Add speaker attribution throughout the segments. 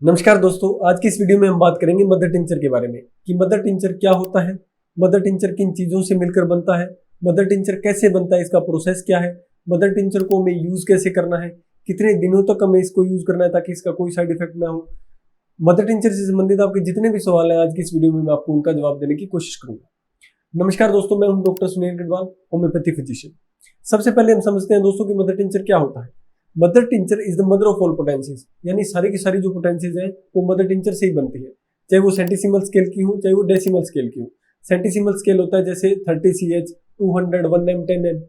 Speaker 1: नमस्कार दोस्तों, आज की इस वीडियो में हम बात करेंगे मदर टिंचर के बारे में कि मदर टिंचर क्या होता है, मदर टिंचर किन चीजों से मिलकर बनता है, मदर टिंचर कैसे बनता है, इसका प्रोसेस क्या है, मदर टिंचर को हमें यूज कैसे करना है, कितने दिनों तक हमें इसको यूज करना है ताकि इसका कोई साइड इफेक्ट ना हो। मदर टिंचर से संबंधित आपके जितने भी सवाल हैं आज की इस वीडियो में मैं आपको उनका जवाब देने की कोशिश करूंगा। नमस्कार दोस्तों, मैं हूं doctor Sunil Garhwal, homeopathy physician. सबसे पहले हम समझते हैं दोस्तों कि मदर टिंचर क्या होता है। Mother tincture is the mother of all potencies, यानी सारी की सारी जो पोटेंसीज हैं वो मदर टिंचर से ही बनती है, चाहे वो सेंटीसिमल स्केल की हो चाहे वो डेसिमल स्केल की हो। सेंटीसिमल स्केल होता है जैसे 30 CH, 200, 1M, 10M,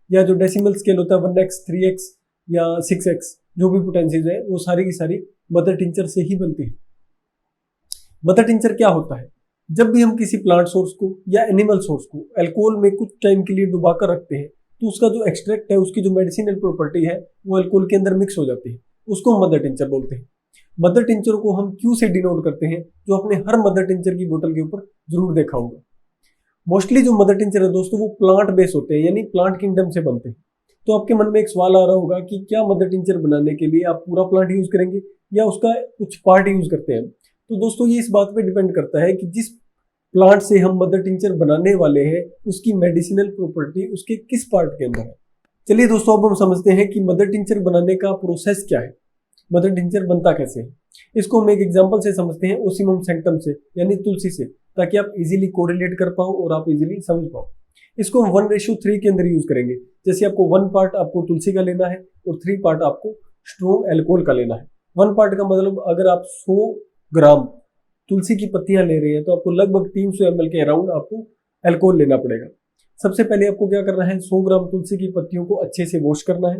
Speaker 1: या जो डेसिमल स्केल होता है 1x, 3x या 6x, जो भी पोटेंसीज है वो सारी की सारी मदर टिंचर से ही बनती है। मदर टिंचर क्या होता है? जब भी हम किसी प्लांट सोर्स को या एनिमल सोर्स को अल्कोहल में कुछ टाइम के लिए डुबा कर रखते हैं तो उसका जो एक्सट्रैक्ट है, उसकी जो मेडिसिनल प्रॉपर्टी है वो अल्कोहल के अंदर मिक्स हो जाती है, उसको हम मदर टिंचर बोलते हैं। मदर टिंचर को हम क्यू से डिनोट करते हैं, जो आपने हर मदर टिंचर की बोतल के ऊपर जरूर देखा होगा। मोस्टली जो मदर टिंचर है दोस्तों वो प्लांट बेस होते हैं, यानी प्लांट किंगडम से बनते हैं। तो आपके मन में एक सवाल आ रहा होगा कि क्या मदर टिंचर बनाने के लिए आप पूरा प्लांट यूज करेंगे या उसका कुछ पार्ट यूज करते हैं? तो दोस्तों ये इस बात पे डिपेंड करता है कि जिस प्लांट से हम मदर टिंचर बनाने वाले हैं उसकी मेडिसिनल प्रॉपर्टी उसके किस पार्ट के अंदर है। चलिए दोस्तों, अब हम समझते हैं कि मदर टिंचर बनाने का प्रोसेस क्या है, मदर टिंचर बनता कैसे है। इसको हम एक एग्जांपल से समझते हैं, ओसीमम सैंक्टम से, यानी तुलसी से, ताकि आप इजीली कोरिलेट कर पाओ और आप इजीली समझ पाओ। इसको हम 1:3 के अंदर यूज करेंगे। जैसे आपको 1 पार्ट आपको तुलसी का लेना है और 3 पार्ट आपको स्ट्रॉन्ग एल्कोहल का लेना है। 1 पार्ट का मतलब अगर आप 100 ग्राम तुलसी की पत्तियां ले रहे हैं तो आपको लगभग 300 ml के अराउंड आपको अल्कोहल लेना पड़ेगा। सबसे पहले आपको क्या करना है, 100 ग्राम तुलसी की पत्तियों को अच्छे से वॉश करना है,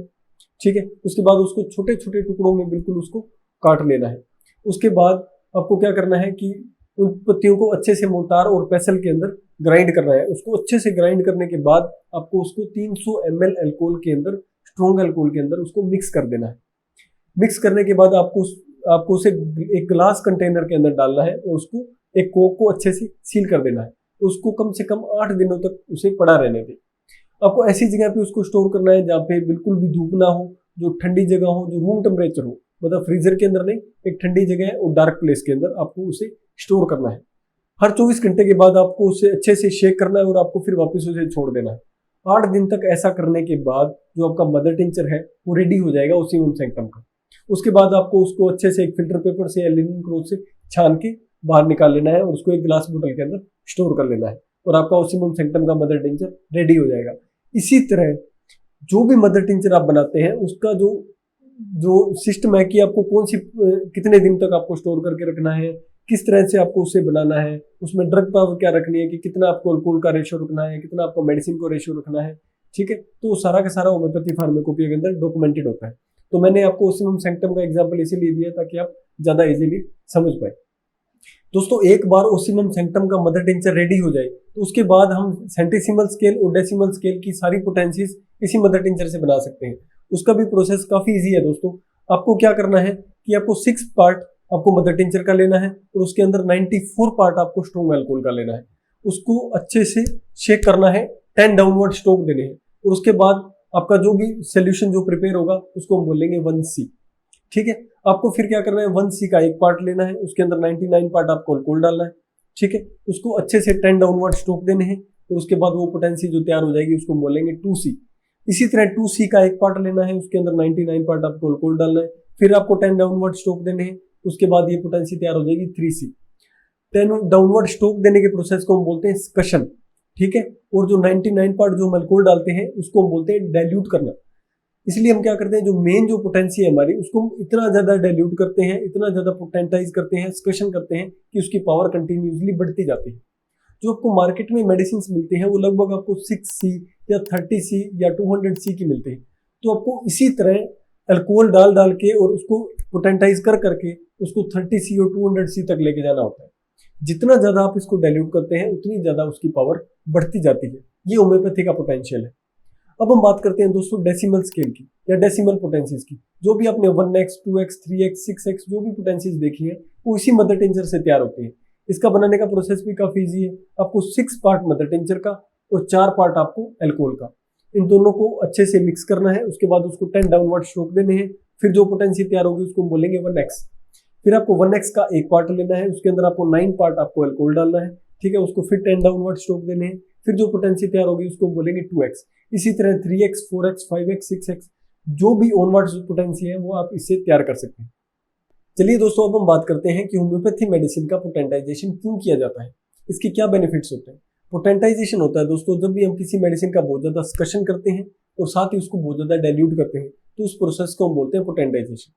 Speaker 1: ठीक है। उसके बाद उसको छोटे छोटे टुकड़ों में बिल्कुल उसको काट लेना है। उसके बाद आपको क्या करना है कि उन पत्तियों को अच्छे से मोटार और पेसल के अंदर ग्राइंड करना है। उसको अच्छे से ग्राइंड करने के बाद आपको उसको 300 ml अल्कोहल के अंदर, स्ट्रॉन्ग अल्कोहल के अंदर उसको मिक्स कर देना है। मिक्स करने के बाद आपको उसे एक ग्लास कंटेनर के अंदर डालना है और उसको एक कोक को अच्छे से सील कर देना है। तो उसको कम से कम 8 दिनों तक उसे पड़ा रहने दें। आपको ऐसी जगह पे उसको स्टोर करना है जहाँ पे बिल्कुल भी धूप ना हो, जो ठंडी जगह हो, जो रूम टेम्परेचर हो, मतलब फ्रीजर के अंदर नहीं, एक ठंडी जगह है और डार्क प्लेस के अंदर आपको उसे स्टोर करना है। हर 24 घंटे के बाद आपको उसे अच्छे से शेक करना है और आपको फिर वापस उसे छोड़ देना है। 8 दिन तक ऐसा करने के बाद जो आपका मदर टिंचर है वो रेडी हो जाएगा ओसीमम सैंक्टम का। उसके बाद आपको उसको अच्छे से एक फिल्टर पेपर से या लिनन क्लॉथ से छान के बाहर निकाल लेना है और उसको एक ग्लास बोतल के अंदर स्टोर कर लेना है और आपका ओसीमम सैंक्टम का मदर टिंचर रेडी हो जाएगा। इसी तरह जो भी मदर टिंचर आप बनाते हैं उसका जो सिस्टम है कि आपको कौन सी कितने दिन तक आपको स्टोर करके रखना है, किस तरह से आपको उसे बनाना है, उसमें ड्रग पावर क्या रखनी है, कि कितना आपको अल्कोहल का रेशियो रखना है, कितना आपको मेडिसिन को रेशियो रखना है, ठीक है। तो सारा का सारा होम्योपैथी फार्मेकोपी के अंदर डॉक्यूमेंटेड होता है। तो मैंने आपको ओसीमम सैंक्टम का एग्जांपल इसीलिए दिया ताकि आप ज्यादा इजीली समझ पाए। दोस्तों एक बार ओसीमम सैंक्टम का मदर टिंचर रेडी हो जाए तो उसके बाद हम सेंटीसिमल स्केल और डेसिमल स्केल की सारी पोटेंसीज इसी मदर टिंचर से बना सकते हैं। उसका भी प्रोसेस काफी इजी है दोस्तों। आपको क्या करना है कि आपको 6 पार्ट आपको मदर टिंचर का लेना है और उसके अंदर 94 पार्ट आपको स्ट्रॉन्ग अल्कोहल का लेना है। उसको अच्छे से शेक करना है, 10 डाउनवर्ड स्ट्रोक देने हैं और उसके बाद आपका जो भी सोल्यूशन जो प्रिपेयर होगा उसको हम बोलेंगे 1C, ठीक है। आपको फिर क्या करना है, 1C का एक पार्ट लेना है, उसके अंदर 99 पार्ट आपको अल्कोहल डालना है, ठीक है। उसको अच्छे से 10 डाउनवर्ड स्ट्रोक देने हैं और उसके बाद वो पोटेंसी जो तैयार हो जाएगी उसको बोलेंगे 2C। इसी तरह 2C का एक पार्ट लेना है, उसके अंदर 99 पार्ट आपको अल्कोहल डालना है, फिर आपको 10 डाउनवर्ड स्ट्रोक देने हैं, उसके बाद ये पोटेंसी तैयार हो जाएगी 3C। 10 डाउनवर्ड स्ट्रोक देने के प्रोसेस को हम बोलते हैं स्कशन, ठीक है। और जो 99 पार्ट जो हम अल्कोहल डालते हैं उसको हम बोलते हैं डाइल्यूट करना। इसलिए हम क्या करते हैं, जो मेन जो पोटेंसी है हमारी उसको हम इतना ज्यादा डाइल्यूट करते हैं, इतना ज्यादा पोटेंटाइज करते हैं, स्कशन करते हैं कि उसकी पावर कंटिन्यूसली बढ़ती जाती है। जो आपको मार्केट में मेडिसिन मिलते हैं वो लगभग आपको 6C या 30C या 200C की मिलते हैं। तो आपको इसी तरह अल्कोहल डाल डाल के और उसको पोटेंटाइज कर करके उसको 30C और 200C तक लेके जाना होता है। जितना ज्यादा आप इसको डाइल्यूट करते हैं उतनी ज्यादा उसकी पावर बढ़ती जाती है। ये होम्योपैथी का पोटेंशियल है। अब हम बात करते हैं दोस्तों डेसिमल स्केल की या डेसिमल पोटेंसीज की। जो भी आपने 1x, 2x, 3x, 6x जो भी पोटेंसीज देखी है वो इसी मदर टिंचर से तैयार होती है। इसका बनाने का प्रोसेस भी काफी इजी है। आपको 6 पार्ट मदर टिंचर का और 4 पार्ट आपको अल्कोहल का, इन दोनों को अच्छे से मिक्स करना है। उसके बाद उसको 10 डाउनवर्ड स्ट्रोक देने हैं। फिर जो पोटेंसी तैयार होगी उसको बोलेंगे 1x। फिर आपको 1x का एक पार्ट लेना है, उसके अंदर आपको 9 पार्ट आपको अल्कोहल डालना है, ठीक है, उसको फिर 10 डाउनवर्ड स्ट्रोक देने हैं, फिर जो पोटेंसी तैयार होगी उसको बोलेंगे 2x। इसी तरह 3x 4x 5x 6x जो भी ऑनवर्ड पोटेंसी है वो आप इससे तैयार कर सकते हैं। चलिए दोस्तों, अब हम बात करते हैं कि होम्योपैथी मेडिसिन का पोटेंटाइजेशन क्यों किया जाता है, इसके क्या बेनिफिट्स होते हैं। पोटेंटाइजेशन होता है दोस्तों जब भी हम किसी मेडिसिन का बहुत ज्यादा डिस्कशन करते हैं और साथ ही उसको बहुत ज्यादा डाइल्यूट करते हैं, तो उस प्रोसेस को हम बोलते हैं पोटेंटाइजेशन।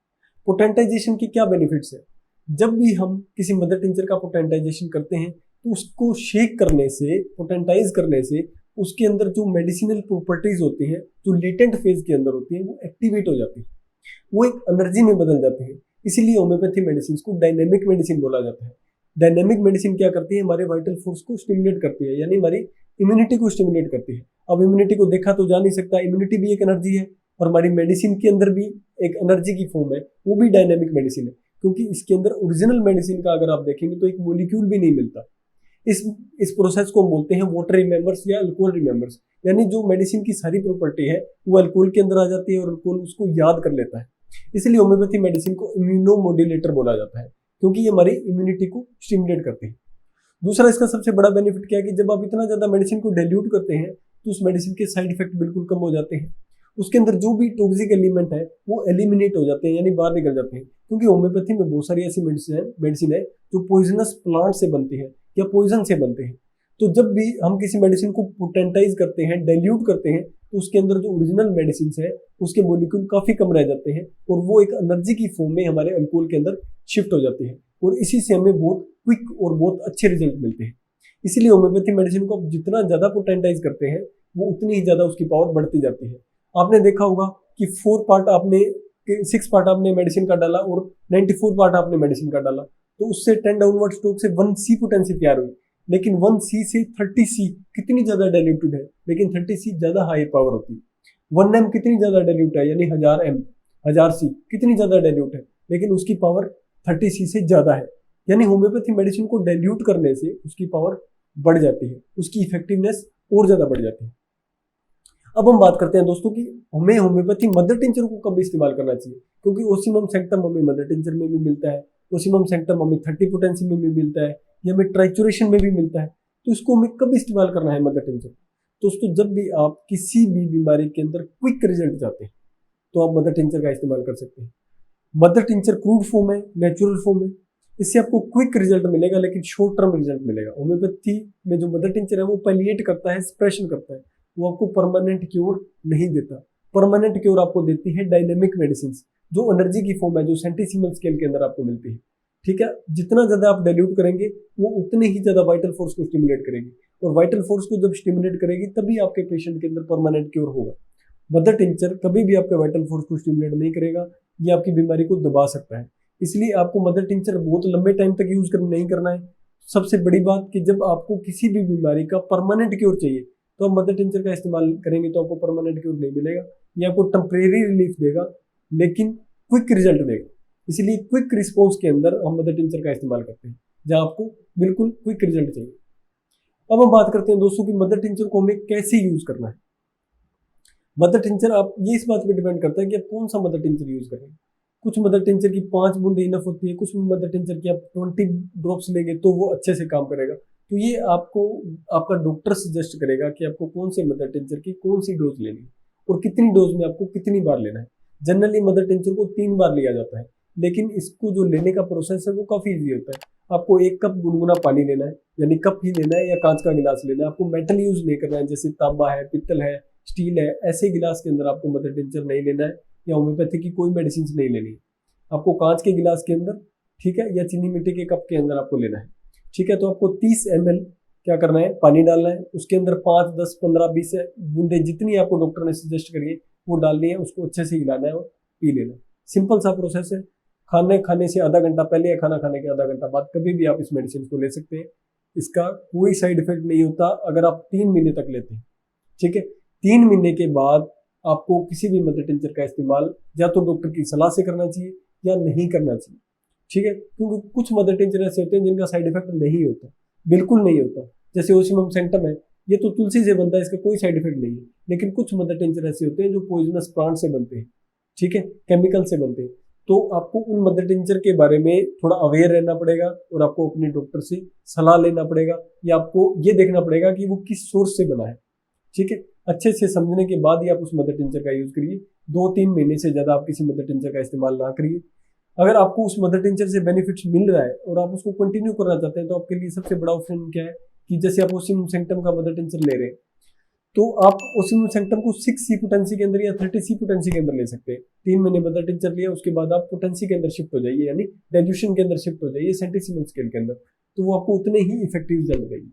Speaker 1: पोटेंटाइजेशन के क्या बेनिफिट्स है, जब भी हम किसी मदर टिंचर का पोटेंटाइजेशन करते हैं तो उसको शेक करने से, पोटेंटाइज करने से उसके अंदर जो मेडिसिनल प्रॉपर्टीज होती हैं, जो लेटेंट फेज के अंदर होती है, वो एक्टिवेट हो जाती है, वो एक एनर्जी में बदल जाते हैं। इसीलिए होम्योपैथी मेडिसिन को डायनेमिक मेडिसिन बोला जाता है। डायनेमिक मेडिसिन क्या करती है, हमारे वाइटल फोर्स को स्टिमुलेट करती है, यानी हमारी इम्यूनिटी को स्टिमुलेट करती है। अब इम्यूनिटी को देखा तो जा नहीं सकता, इम्यूनिटी भी एक एनर्जी है और हमारी मेडिसिन के अंदर भी एक एनर्जी की फॉर्म है, वो भी डायनेमिक मेडिसिन है, क्योंकि इसके अंदर ओरिजिनल मेडिसिन का अगर आप देखेंगे तो एक मोलिक्यूल भी नहीं मिलता। इस प्रोसेस को हम बोलते हैं वाटर रिमेंबर्स या अल्कोहल रिमेंबर्स, यानी जो मेडिसिन की सारी प्रॉपर्टी है वो अल्कोहल के अंदर आ जाती है और अल्कोहल उसको याद कर लेता है। इसलिए होम्योपैथी मेडिसिन को इम्यूनोमोड्यूलेटर बोला जाता है, क्योंकि ये हमारी इम्यूनिटी को स्टिमुलेट करते हैं। दूसरा इसका सबसे बड़ा बेनिफिट क्या है कि जब आप इतना ज्यादा मेडिसिन को डाइल्यूट करते हैं तो उस मेडिसिन के साइड इफेक्ट बिल्कुल कम हो जाते हैं। उसके अंदर जो भी टॉक्सिक एलिमेंट है वो एलिमिनेट हो जाते हैं, यानी बाहर निकल जाते हैं, क्योंकि होम्योपैथी में बहुत सारी ऐसी मेडिसिन है जो पॉइजनस प्लांट से बनती है या पॉइजन से बनते हैं। तो जब भी हम किसी मेडिसिन को पोटेंटाइज करते हैं, डाइल्यूट करते हैं, तो उसके अंदर जो ओरिजिनल मेडिसिन है उसके मॉलिक्यूल काफी कम रह जाते हैं और वो एक एनर्जी की फॉर्म में हमारे अल्कोहल के अंदर शिफ्ट हो जाते हैं और इसी से हमें बहुत क्विक और बहुत अच्छे रिजल्ट मिलते हैं। इसीलिए होम्योपैथी मेडिसिन को आप जितना ज्यादा पोटेंटाइज करते हैं वो उतनी ही ज्यादा उसकी पावर बढ़ती जाती है। आपने देखा होगा कि 6 पार्ट आपने मेडिसिन का डाला और 94 पार्ट आपने मेडिसिन का डाला, तो उससे 10 डाउनवर्ड स्ट्रोक से 1C पोटेंसी तैयार हुई, लेकिन 1C से 30C कितनी ज्यादा डाइल्यूटेड है, लेकिन 30C ज्यादा हाई पावर होती है। 1M कितनी ज्यादा डाइल्यूट है, यानी 1000C कितनी ज्यादा डाइल्यूट है, लेकिन उसकी पावर 30C से ज्यादा है। यानी होम्योपैथी मेडिसिन को डाइल्यूट करने से उसकी पावर बढ़ जाती है, उसकी इफेक्टिवनेस और ज्यादा बढ़ जाती है। अब हम बात करते हैं दोस्तों कि हमें होम्योपैथी मदर टिंचर को कब इस्तेमाल करना चाहिए, क्योंकि ओसिमम सेंक्टम हमें मदर टिंचर में भी मिलता है, ओसिमम सेंक्टम हमें 30 पोटेंसी में भी मिलता है, या हमें ट्राइचुरेशन में भी मिलता है। तो इसको हमें कब इस्तेमाल करना है मदर टिंचर? दोस्तों जब भी आप किसी भी बीमारी के अंदर क्विक रिजल्ट चाहते हैं तो आप मदर टिंचर का इस्तेमाल कर सकते हैं। मदर टिंचर क्रूड फॉर्म है, नेचुरल फॉर्म है, इससे आपको क्विक रिजल्ट मिलेगा, लेकिन शॉर्ट टर्म रिजल्ट मिलेगा। होम्योपैथी में जो मदर टिंचर है वो पैलिएट करता है, सप्रेशन करता है, वो आपको परमानेंट क्योर नहीं देता। परमानेंट क्योर आपको देती है डायनेमिक मेडिसिन, जो एनर्जी की फॉर्म है, जो सेंटीसिमल स्केल के अंदर आपको मिलती है। ठीक है, जितना ज्यादा आप डाइल्यूट करेंगे वो उतने ही ज्यादा वाइटल फोर्स को स्टिमुलेट करेगी, और वाइटल फोर्स को जब स्टिमुलेट करेगी तभी आपके पेशेंट के अंदर परमानेंट क्योर होगा। मदर टिंचर कभी भी आपके वाइटल फोर्स को स्टिमुलेट नहीं करेगा, ये आपकी बीमारी को दबा सकता है। इसलिए आपको मदर टिंचर बहुत लंबे टाइम तक यूज नहीं करना है। सबसे बड़ी बात कि जब आपको किसी भी बीमारी का परमानेंट क्योर चाहिए तो आप मदर टिंचर का इस्तेमाल करेंगे तो आपको परमानेंट क्योर नहीं मिलेगा, ये आपको टेम्परेरी रिलीफ देगा लेकिन क्विक रिजल्ट देगा। इसलिए क्विक रिस्पॉन्स के अंदर हम मदर टिंचर का इस्तेमाल करते हैं जहां आपको बिल्कुल क्विक रिजल्ट चाहिए। अब हम बात करते हैं दोस्तों कि मदर टिंचर को हमें कैसे यूज करना है। मदर टिंचर आप ये इस बात पे डिपेंड करता है कि आप कौन सा मदर टिंचर यूज करेंगे। कुछ मदर टिंचर की 5 बूंद इनफ होती है, कुछ मदर टिंचर की आप 20 ड्रॉप्स लेंगे तो वो अच्छे से काम करेगा। तो ये आपको आपका डॉक्टर सजेस्ट करेगा कि आपको कौन से मदर टिंचर की कौन सी डोज लेनी है और कितनी डोज में आपको कितनी बार लेना है। जनरली मदर टिंचर को 3 बार लिया जाता है, लेकिन इसको जो लेने का प्रोसेस है वो काफी इजी होता है। आपको 1 कप गुनगुना पानी लेना है, यानी कप ही लेना है या कांच का गिलास लेना है। आपको मेटल यूज नहीं करना है, जैसे तांबा है, पित्तल है, स्टील है, ऐसे गिलास के अंदर आपको मदर टिंचर नहीं लेना है, या होम्योपैथी की कोई मेडिसिन नहीं लेनी है। आपको कांच के गिलास के अंदर, ठीक है, या चीनी मिट्टी के कप के अंदर आपको लेना है। ठीक है, तो आपको 30 ml क्या करना है, पानी डालना है, उसके अंदर 5, 10, 15, 20 बूंदे जितनी आपको डॉक्टर ने सजेस्ट करी है वो डालनी है, उसको अच्छे से हिलाना है और पी लेना। सिंपल सा प्रोसेस है। खाने से आधा घंटा पहले या खाना खाने के आधा घंटा बाद कभी भी आप इस मेडिसिन को ले सकते हैं। इसका कोई साइड इफेक्ट नहीं होता अगर आप 3 महीने तक लेते हैं। ठीक है, 3 महीने के बाद आपको किसी भी मदर टिंचर का इस्तेमाल या तो डॉक्टर की सलाह से करना चाहिए या नहीं करना चाहिए। ठीक है, क्योंकि कुछ मदर टिंचर ऐसे होते हैं जिनका साइड इफेक्ट नहीं होता, बिल्कुल नहीं होता। जैसे ओसिमम सेंक्टम है, ये तो तुलसी से बनता है, इसका कोई साइड इफेक्ट नहीं है। लेकिन कुछ मदर टिंचर ऐसे होते हैं जो पॉइजनस प्लांट से बनते हैं, ठीक है, केमिकल से बनते हैं, तो आपको उन मदर टिंचर के बारे में थोड़ा अवेयर रहना पड़ेगा और आपको अपने डॉक्टर से सलाह लेना पड़ेगा, या आपको ये देखना पड़ेगा कि वो किस सोर्स से बना है। ठीक है, अच्छे से समझने के बाद ही आप उस मदर टिंचर का यूज करिए। 2-3 महीने से ज्यादा आप किसी मदर टिंचर का इस्तेमाल ना करिए। अगर आपको उस मदर टिंचर से बेनिफिट्स मिल रहा है और आप उसको कंटिन्यू करना चाहते हैं, तो आपके लिए सबसे बड़ा ऑप्शन क्या है कि जैसे आप ओसिम सेंक्टम का मदर टिंचर ले रहे हैं, तो आप ओसिम सेंक्टम को 6C पोटेंसी के अंदर या 30C पोटेंसी के अंदर ले सकते हैं। 3 महीने मदर टिंचर लिया, उसके बाद आप पोटेंसी के अंदर शिफ्ट हो जाइए, यानी डाइल्यूशन के अंदर शिफ्ट हो जाइए सेंटीसीमल स्केल के अंदर, तो वो आपको उतने ही इफेक्टिव रिजल्ट देगी।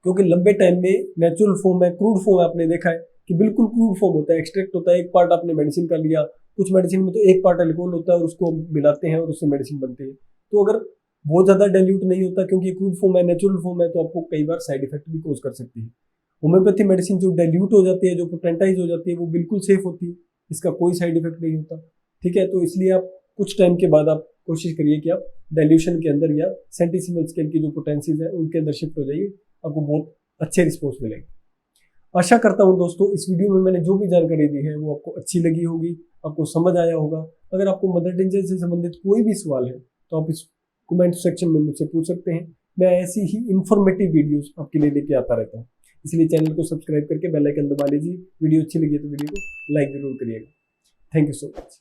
Speaker 1: क्योंकि लंबे टाइम में नेचुरल फॉर्म है, क्रूड फॉर्म है, आपने देखा है कि बिल्कुल क्रूड फॉर्म होता है, एक्सट्रैक्ट होता है, एक पार्ट आपने मेडिसिन का लिया, कुछ मेडिसिन में तो एक पार्ट अल्कोहल होता है और उसको मिलाते हैं और उससे मेडिसिन बनती है। तो अगर बहुत ज्यादा डाइल्यूट नहीं होता, क्योंकि क्रूड फॉर्म है, नेचुरल फॉर्म है, तो आपको कई बार साइड इफेक्ट भी कॉज कर सकती है। होम्योपैथी मेडिसिन जो डाइल्यूट हो जाती है, जो पोटेंटाइज हो जाती है, वो बिल्कुल सेफ होती है, इसका कोई साइड इफेक्ट नहीं होता। ठीक है, तो इसलिए आप कुछ टाइम के बाद आप कोशिश करिए कि आप डाइल्यूशन के अंदर या सेंटीसीमल स्केल की जो पोटेंसीज है उनके अंदर शिफ्ट हो जाइए, आपको बहुत अच्छे रिस्पॉन्स मिलेंगे। आशा करता हूं दोस्तों इस वीडियो में मैंने जो भी जानकारी दी है वो आपको अच्छी लगी होगी, आपको समझ आया होगा। अगर आपको मदर टिंचर से संबंधित कोई भी सवाल है तो आप इस कमेंट सेक्शन में मुझसे पूछ सकते हैं। मैं ऐसी ही इंफॉर्मेटिव वीडियोस आपके लिए लेके आता रहता हूँ, इसलिए चैनल को सब्सक्राइब करके बेल आइकन दबा लीजिए। वीडियो अच्छी लगी तो वीडियो को लाइक जरूर करिएगा। Thank you so much.